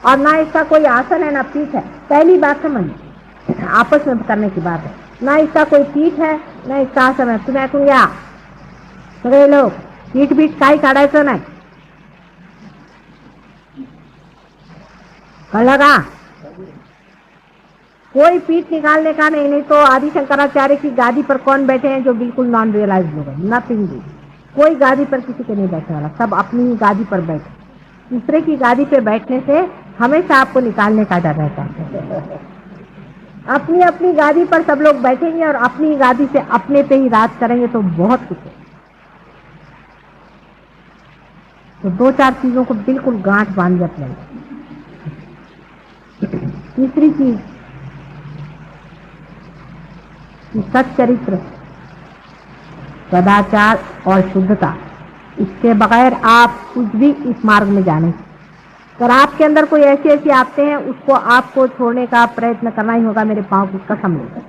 और ना इसका कोई आसन है ना पीठ है। पहली बात समझ आपस में करने की बात है, ना इसका कोई पीठ है ना इसका आसन है। तुम्हें ऐकूंगा सगळे लोग पीठ बीठ काही काढायचं नाही, कळलं का? कोई पीठ निकालने का नहीं। नहीं तो आदि शंकराचार्य की गादी पर कौन बैठे हैं जो बिल्कुल नॉन रियलाइज लोग हैं? नथिंग। कोई गादी पर किसी के नहीं बैठने वाला, सब अपनी ही गादी पर बैठे। दूसरे की गादी पे बैठने से हमेशा आपको निकालने का डर रहता है। अपनी अपनी गादी पर सब लोग बैठेंगे और अपनी गादी से अपने पे ही राज करेंगे तो बहुत कुछ है। तो दो चार चीजों को बिल्कुल गांठ बांध अपने। तीसरी चीज सच्चरित्र, सदाचार और शुद्धता, इसके बगैर आप कुछ भी इस मार्ग में जाने। अगर आपके अंदर कोई ऐसी आते हैं उसको आपको छोड़ने का प्रयत्न करना ही होगा, मेरे पांव की कसम लेकर।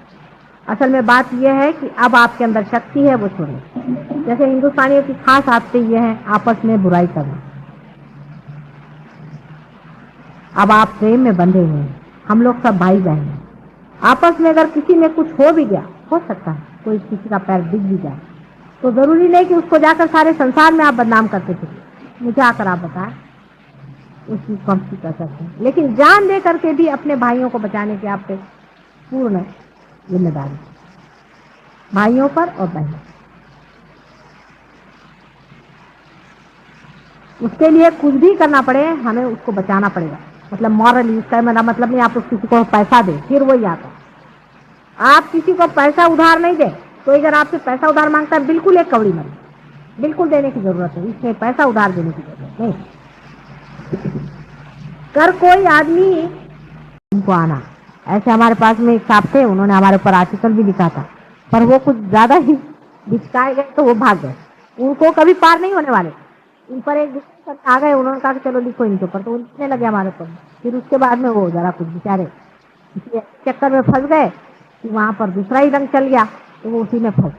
असल में बात यह है कि अब आपके अंदर शक्ति है वो छोड़े। जैसे हिंदुस्तानियों की खास आदतें ये हैं आपस में बुराई करना। अब आप प्रेम में बंधे हुए हैं, हम लोग सब भाई बहन हैं। आपस में अगर किसी में कुछ हो भी गया, हो सकता है कोई किसी का पैर दिख भी जाए, तो जरूरी नहीं कि उसको जाकर सारे संसार में आप बदनाम करते थे। मुझे आकर आप बताएं उस चीज को हम ठीक कर सकते हैं। लेकिन जान दे करके भी अपने भाइयों को बचाने की आप पे पूर्ण जिम्मेदारी, भाइयों पर और बहनों। उसके लिए कुछ भी करना पड़े हमें उसको बचाना पड़ेगा। मतलब मॉरली, इसका मेरा मतलब नहीं आप किसी को पैसा दे फिर वही आता। आप किसी को पैसा उधार नहीं दे, कोई अगर आपसे पैसा उधार मांगता है बिल्कुल एक कवड़ी मत, बिल्कुल देने की जरूरत है, इसमें पैसा उधार देने की जरूरत नहीं। कर कोई आदमी उनको आना। ऐसे हमारे पास में एक साहब थे, उन्होंने हमारे ऊपर आर्टिकल भी लिखा था, पर वो कुछ ज्यादा ही बिचकाए गए तो वो भाग गए। उनको कभी पार नहीं होने वाले, उन पर एक दूसरे आ गए, उन्होंने कहा कि चलो लिखो इनके ऊपर, तो लिखने लगे हमारे ऊपर। फिर उसके बाद में वो जरा कुछ बेचारे चक्कर में फंस गए कि वहां पर दूसरा ही रंग चल गया, तो वो उसी में फंस।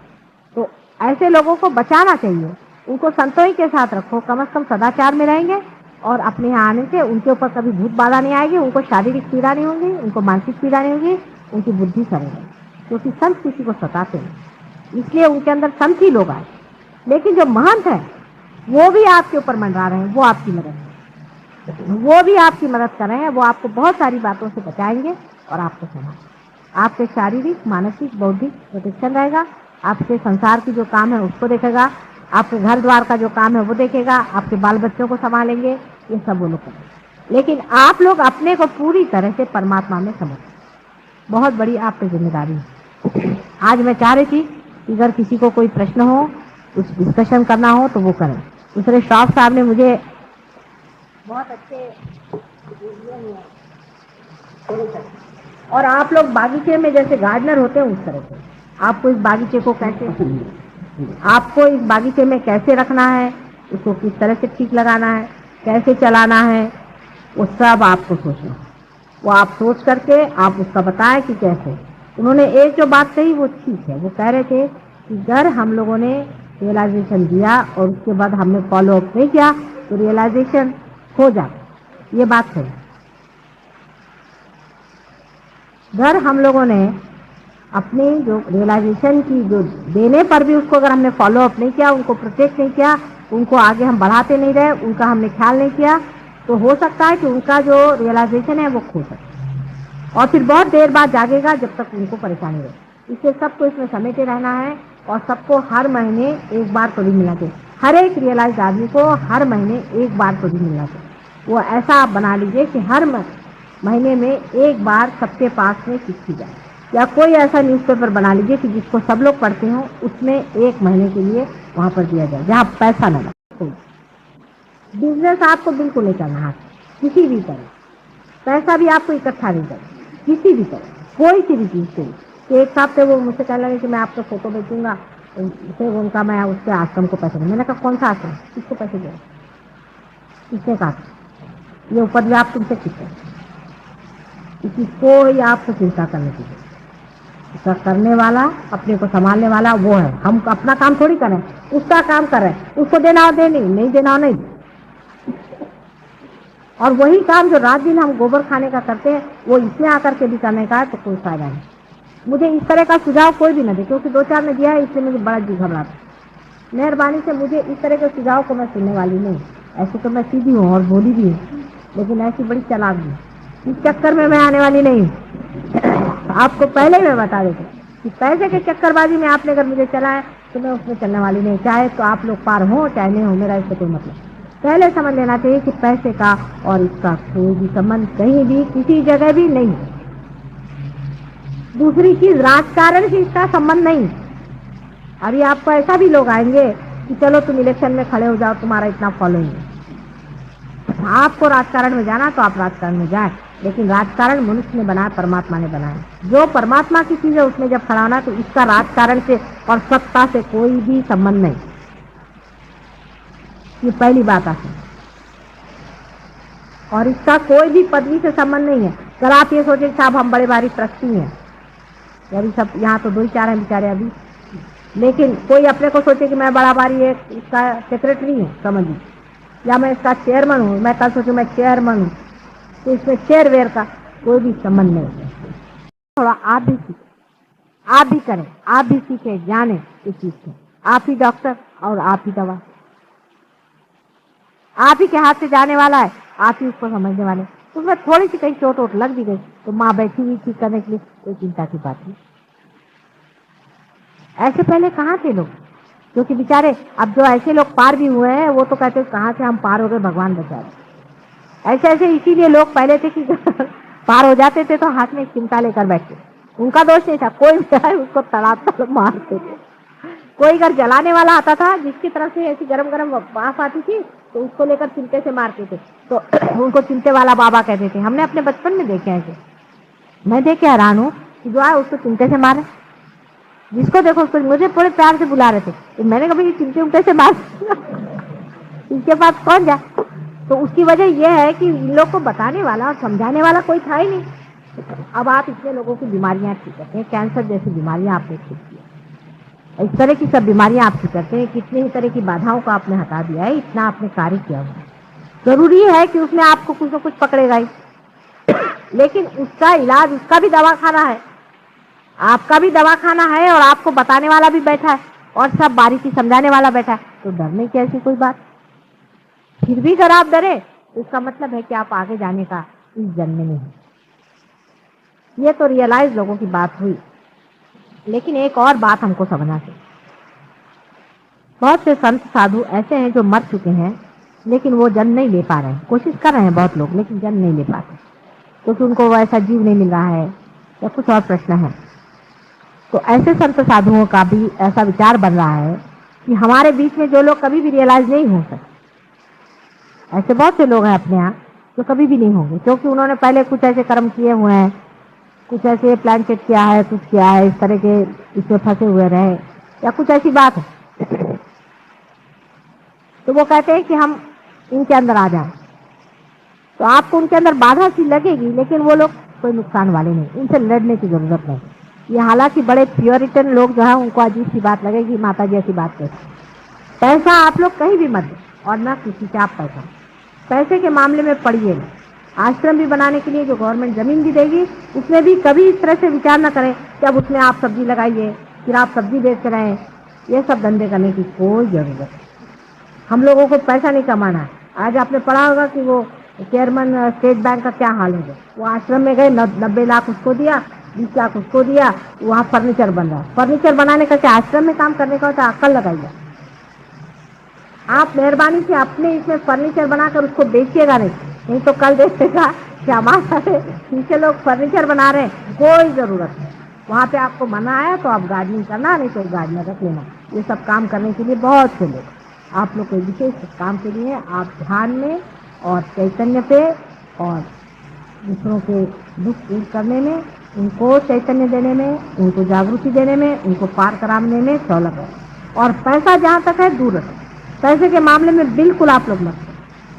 तो ऐसे लोगों को बचाना चाहिए, उनको संतों के साथ रखो, कम से कम सदाचार में रहेंगे और अपने यहाँ आने से उनके ऊपर कभी भूत बाधा नहीं आएगी, उनको शारीरिक पीड़ा नहीं होगी, उनको मानसिक पीड़ा नहीं होगी, उनकी बुद्धि करेंगे। क्योंकि संत किसी को सताते हैं, इसलिए उनके अंदर संत ही लोग आए। लेकिन जो महंत है वो भी आपके ऊपर मंडरा रहे हैं, वो आपकी मदद वो भी आपकी मदद कर रहे हैं, वो आपको बहुत सारी बातों से बचाएंगे और आपको सुना, आपके शारीरिक मानसिक बौद्धिक प्रोटेक्शन रहेगा। आपके संसार की जो काम है उसको देखेगा, आपके घर द्वार का जो काम है वो देखेगा, आपके बाल बच्चों को संभालेंगे, ये सब वो लोग करेंगे। लेकिन आप लोग अपने को पूरी तरह से परमात्मा में समझ, बहुत बड़ी आप पे जिम्मेदारी है। आज मैं चाह रही थी कि अगर किसी को कोई प्रश्न हो, कुछ डिस्कशन करना हो तो वो करें। दूसरे श्रॉफ साहब ने मुझे बहुत अच्छे, और आप लोग बागीचे में जैसे गार्डनर होते हैं उस तरह से आपको इस बागीचे को कैसे, आपको इस बागीचे में कैसे रखना है, उसको किस तरह से ठीक लगाना है, कैसे चलाना है, वो सब आपको सोचना। वो आप सोच करके आप उसका बताएं कि कैसे। उन्होंने एक जो बात कही वो ठीक है, वो कह रहे थे कि अगर हम लोगों ने रियलाइजेशन दिया और उसके बाद हमने फॉलो अप नहीं किया तो रियलाइजेशन हो जाता। ये बात है, अगर हम लोगों ने अपनी जो रियलाइजेशन की जो देने पर भी उसको अगर हमने फॉलो अप नहीं किया, उनको प्रोटेक्ट नहीं किया, उनको आगे हम बढ़ाते नहीं रहे, उनका हमने ख्याल नहीं किया, तो हो सकता है कि उनका जो रियलाइजेशन है वो खो सकता और फिर बहुत देर बाद जागेगा जब तक उनको परेशानी रहे। इसलिए सबको इसमें समेटे रहना है और सबको हर महीने एक बार तो भी मिलना चाहिए। हर एक रियलाइज आदमी को हर महीने एक बार तो भी मिलना चाहिए। वो ऐसा आप बना लीजिए कि हर महीने में एक बार सबके पास में चिट्ठी जाए, या कोई ऐसा न्यूज़पेपर बना लीजिए कि जिसको सब लोग पढ़ते हो, उसमें एक महीने के लिए वहाँ पर दिया जाए जहाँ पैसा न लगे। बिजनेस आपको बिल्कुल नहीं करना है किसी भी तरह, पैसा भी आपको इकट्ठा नहीं करना किसी भी तरह, कोई सी भी चीज़ से। कि एक साहब थे वो मुझसे कहने लगे कि मैं आपको फोटो बेचूंगा, उसे उनका मैं उसके आश्रम को पैसे दूँ। मैंने कहा कौन सा आश्रम, किसको पैसे दे, किसने कहा ये ऊपर भी आप तुमसे किसने, इसकी कोई आपको चिंता करने की जरूरत, उसका करने वाला अपने को संभालने वाला वो है। हम अपना काम थोड़ी करें, उसका काम कर रहे हैं, उसको देना हो देनी, नहीं देना हो नहीं। और वही काम जो रात दिन हम गोबर खाने का करते हैं वो इसमें आकर के भी करने का है तो कोई फायदा नहीं। मुझे इस तरह का सुझाव कोई भी न दे, क्योंकि 2-4 ने दिया है इसलिए मुझे बड़ा जी घबराता। मेहरबानी से मुझे इस तरह के सुझाव को मैं सुनने वाली नहीं। ऐसे तो मैं सीधी हूँ और बोली भी हूँ, लेकिन ऐसी बड़ी चालाक भी। इस चक्कर में मैं आने वाली नहीं हूँ। आपको पहले ही मैं बता देती कि पैसे के चक्करबाजी में आपने अगर मुझे चला है तो मैं उसमें चलने वाली नहीं। चाहे तो आप लोग पार हो चाहे नहीं हो, मेरा इससे कोई मतलब। पहले समझ लेना चाहिए कि पैसे का और इसका कोई भी संबंध कहीं भी किसी जगह भी नहीं है। दूसरी चीज, राजकारण से इसका संबंध नहीं। अभी आपको ऐसा भी लोग आएंगे कि चलो तुम इलेक्शन में खड़े हो जाओ, तुम्हारा इतना फॉलोइंग है। आपको राजकारण में जाना तो आप राजकारण में जाए, लेकिन राजकारण मनुष्य ने बनाया, परमात्मा ने बनाया। जो परमात्मा की चीज है उसमें जब खड़ा होना तो इसका राजकारण से और सत्ता से कोई भी संबंध नहीं। ये पहली बात आती है। और इसका कोई भी पदवी से संबंध नहीं है। कल आप ये सोचे साहब हम बड़े भारी ट्रस्टी हैं, अभी सब यहाँ तो 2-4 हैं बेचारे अभी, लेकिन कोई अपने को सोचे कि मैं बड़ा भारी एक इसका सेक्रेटरी हूँ समझिए, या मैं इसका चेयरमैन हूँ, मैं कल सोचूं मैं चेयरमैन हूँ, तो इसमें चेयर वेयर का कोई भी संबंध नहीं है। थोड़ा आप भी सीखें, आप भी करें, आप भी सीखे जाने इस चीज से। आप ही डॉक्टर और आप ही दवा, आप ही के हाथ से जाने वाला है, आप ही उसको समझने वाले। उसमें थोड़ी सी कहीं चोट वोट लग भी गई तो माँ बैठी हुई ठीक करने के लिए, कोई चिंता की बात नहीं। ऐसे पहले कहाँ थे लोग, क्योंकि बेचारे अब जो ऐसे लोग पार भी हुए हैं वो तो कहते हैं कहाँ से हम पार हो गए, भगवान बचा रहे। ऐसे ऐसे इसीलिए लोग पहले थे कि पार हो जाते थे तो हाथ में चिमटा लेकर बैठते, उनका दोष नहीं था। कोई भी आए उसको तड़ाक मारते थे। कोई घर जलाने वाला आता था जिसकी तरफ से ऐसी गरम गरम वाफ आती थी तो उसको लेकर चिमटे से मारते थे, तो उनको चिमटे वाला बाबा कहते थे। हमने अपने बचपन में देखे ऐसे। मैं देख के हैरान हूँ कि जो है उसको चिमटे से मारे, जिसको देखो उसको। मुझे पूरे प्यार से बुला रहे थे तो मैंने कभी चिमटे उमटे से मार इसके पास कौन जाए। तो उसकी वजह यह है कि इन लोग को बताने वाला और समझाने वाला कोई था ही नहीं। अब आप इतने लोगों की बीमारियां ठीक करते हैं, कैंसर जैसी बीमारियां आपने ठीक की, इस तरह की सब बीमारियां आप ठीक करते हैं, कितनी ही तरह की बाधाओं को आपने हटा दिया है, इतना आपने कार्य किया हुआ। जरूरी है कि उसने आपको कुछ न कुछ पकड़ेगा ही, लेकिन उसका इलाज, उसका भी दवा खाना है, आपका भी दवा खाना है, और आपको बताने वाला भी बैठा है और सब बारीकी समझाने वाला बैठा है। तो डरने की ऐसी कोई बात। फिर भी अगर आप डरे तो इसका मतलब है कि आप आगे जाने का इस जन्म में नहीं। ये तो रियलाइज लोगों की बात हुई, लेकिन एक और बात हमको समझना चाहिए। बहुत से संत साधु ऐसे हैं जो मर चुके हैं लेकिन वो जन्म नहीं ले पा रहे हैं। कोशिश कर रहे हैं बहुत लोग लेकिन जन्म नहीं ले पाते, क्योंकि उनको वैसा जीव नहीं मिल रहा है या कुछ और प्रश्न है। तो ऐसे संत साधुओं का भी ऐसा विचार बन रहा है कि हमारे बीच में जो लोग कभी भी रियलाइज नहीं हो सकते, ऐसे बहुत से लोग हैं अपने यहाँ जो कभी भी नहीं होंगे, क्योंकि उन्होंने पहले कुछ ऐसे कर्म किए हुए हैं, कुछ ऐसे प्लान सेट किया है, कुछ किया है, इस तरह के इसमें फंसे हुए रहे या कुछ ऐसी बात है। तो वो कहते हैं कि हम इनके अंदर आ जाएं, तो आपको उनके अंदर बाधा सी लगेगी, लेकिन वो लोग कोई नुकसान वाले नहीं, उनसे लड़ने की जरूरत नहीं। ये हालांकि बड़े प्योरिटन लोग जो है उनको अजीब सी बात लगेगी, माता जी ऐसी बात कहती। पैसा आप लोग कहीं भी मत दो और ना किसी से आप पैसे के मामले में पड़िए नहीं। आश्रम भी बनाने के लिए जो गवर्नमेंट जमीन भी देगी उसमें भी कभी इस तरह से विचार ना करें कि अब उसमें आप सब्जी लगाइए, फिर आप सब्जी बेच रहे हैं। ये सब धंधे करने की कोई जरूरत नहीं। हम लोगों को पैसा नहीं कमाना है। आज आपने पढ़ा होगा कि वो चेयरमैन स्टेट बैंक का क्या हाल है, वो आश्रम में गए, 90 लाख उसको दिया, 20 लाख उसको दिया, वहाँ फर्नीचर बन रहा है। फर्नीचर बनाने का क्या आश्रम में काम करने का होता है? अक्ल लगाइए। आप मेहरबानी से अपने इसमें फर्नीचर बनाकर उसको बेचिएगा नहीं तो कल देखिएगा कि हमारे पीछे लोग फर्नीचर बना रहे हैं, कोई जरूरत नहीं। वहाँ पे आपको मना आया तो आप गार्डनिंग करना, नहीं तो गार्डनर रख लेना। ये सब काम करने के लिए बहुत से लोग, आप लोग कोई विशेष काम के लिए आप ध्यान में और चैतन्य पे और दूसरों के दुख दूर करने में, उनको चैतन्य देने में, उनको जागृति देने में, उनको पार कराने में सौलभ है। और पैसा जहाँ तक है दूर रखें। पैसे के मामले में बिल्कुल आप लोग मत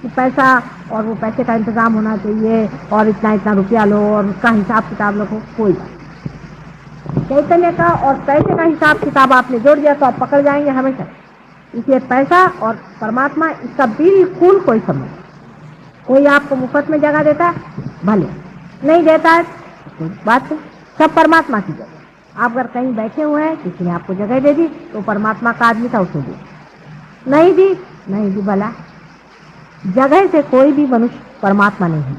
कि पैसा और वो पैसे का इंतजाम होना चाहिए और इतना इतना रुपया लो और उसका हिसाब किताब रखो, कोई बात। चैतन्य का और पैसे का हिसाब किताब आपने जोड़ दिया तो आप पकड़ जाएंगे हमेशा। इसलिए पैसा और परमात्मा इसका बिल्कुल कोई संबंध। कोई आपको मुफ्त में जगह देता है, भले नहीं देता है तो बात है, सब परमात्मा की जगह। आप अगर कहीं बैठे हुए हैं, किसी ने आपको जगह दे दी तो परमात्मा का आदमी था, उसे दी, नहीं दी भला। जगह से कोई भी मनुष्य परमात्मा नहीं है।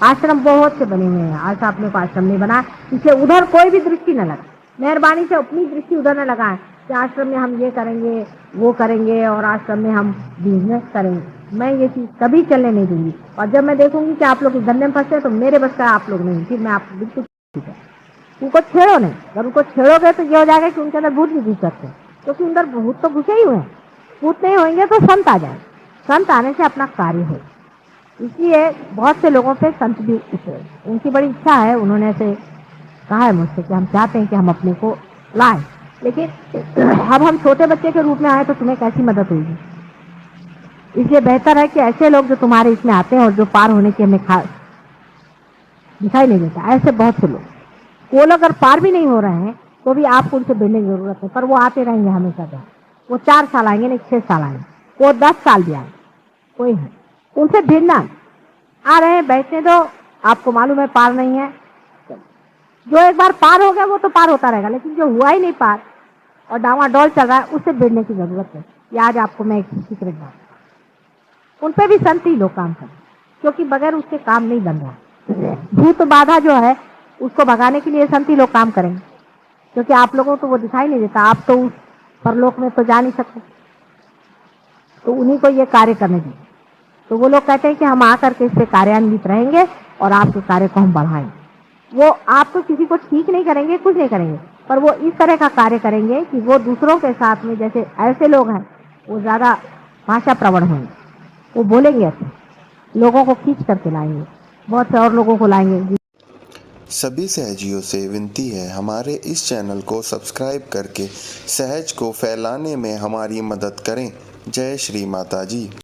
आश्रम बहुत से बने हुए हैं, आज आपने को आश्रम नहीं बना, इसलिए उधर कोई भी दृष्टि न लगा। मेहरबानी से अपनी दृष्टि उधर न लगाएं कि आश्रम में हम ये करेंगे वो करेंगे और आश्रम में हम बिजनेस करेंगे। मैं ये चीज़ कभी चलने नहीं दूंगी। और जब मैं देखूंगी कि आप लोग इस धंधे में फंसे हैं तो मेरे बस का आप लोग नहीं, फिर मैं आपको बिल्कुल उनको छेड़ो नहीं। अगर उनको छेड़ोगे तो ये हो जाएगा कि उनके अंदर भूत भी घुस सकते हैं, क्योंकि अंदर भूत तो घुसे ही हुए हैं। भूत नहीं होंगे तो संत आ जाए, संत आने से अपना कार्य हो। इसलिए बहुत से लोगों पे संत भी उतरे, उनकी बड़ी इच्छा है, उन्होंने ऐसे कहा है मुझसे कि हम चाहते हैं कि हम अपने को लाएं, लेकिन अब हम छोटे बच्चे के रूप में आए तो तुम्हें कैसी मदद होगी। इसलिए बेहतर है कि ऐसे लोग जो तुम्हारे इसमें आते हैं और जो पार होने की हमें दिखाई नहीं देता, ऐसे बहुत से लोग, वो लोग अगर पार भी नहीं हो रहे हैं तो भी आपको उनसे भिड़ने की जरूरत है, पर वो आते रहेंगे हमेशा से। वो 4 साल आएंगे, नहीं 6 साल आएंगे, वो 10 साल भी आए, कोई है उनसे भिड़ना। आ रहे हैं, बैठने दो, आपको मालूम है पार नहीं है, जो एक बार पार हो गया वो तो पार होता रहेगा, लेकिन जो हुआ ही नहीं पार और डावाडोल चल रहा है, उससे भिड़ने की जरूरत है। ये आज आपको मैं एक सीक्रेट बात, उन पे भी संत ही लोग काम करें, क्योंकि बगैर उसके काम नहीं बन रहा। भूत बाधा जो है उसको भगाने के लिए संत ही लोग काम करेंगे, क्योंकि आप लोगों को तो वो दिखाई नहीं देता, आप तो उस परलोक में तो जा नहीं सकते, तो उन्हीं को ये कार्य करने दीजिए। तो वो लोग कहते हैं कि हम आकर के इससे कार्यान्वित रहेंगे और आपके कार्य को हम बढ़ाएंगे। वो आपको किसी को ठीक नहीं करेंगे, कुछ नहीं करेंगे, पर वो इस तरह का कार्य करेंगे कि वो दूसरों के साथ में, जैसे ऐसे लोग हैं वो ज्यादा भाषा प्रवण होंगे, वो बोलेंगे ऐसे, लोगों को खींच करके लाएंगे, बहुत से और लोगों को लाएंगे। सभी सहजियों से विनती है, हमारे इस चैनल को सब्सक्राइब करके सहज को फैलाने में हमारी मदद करें। जय श्री माता जी।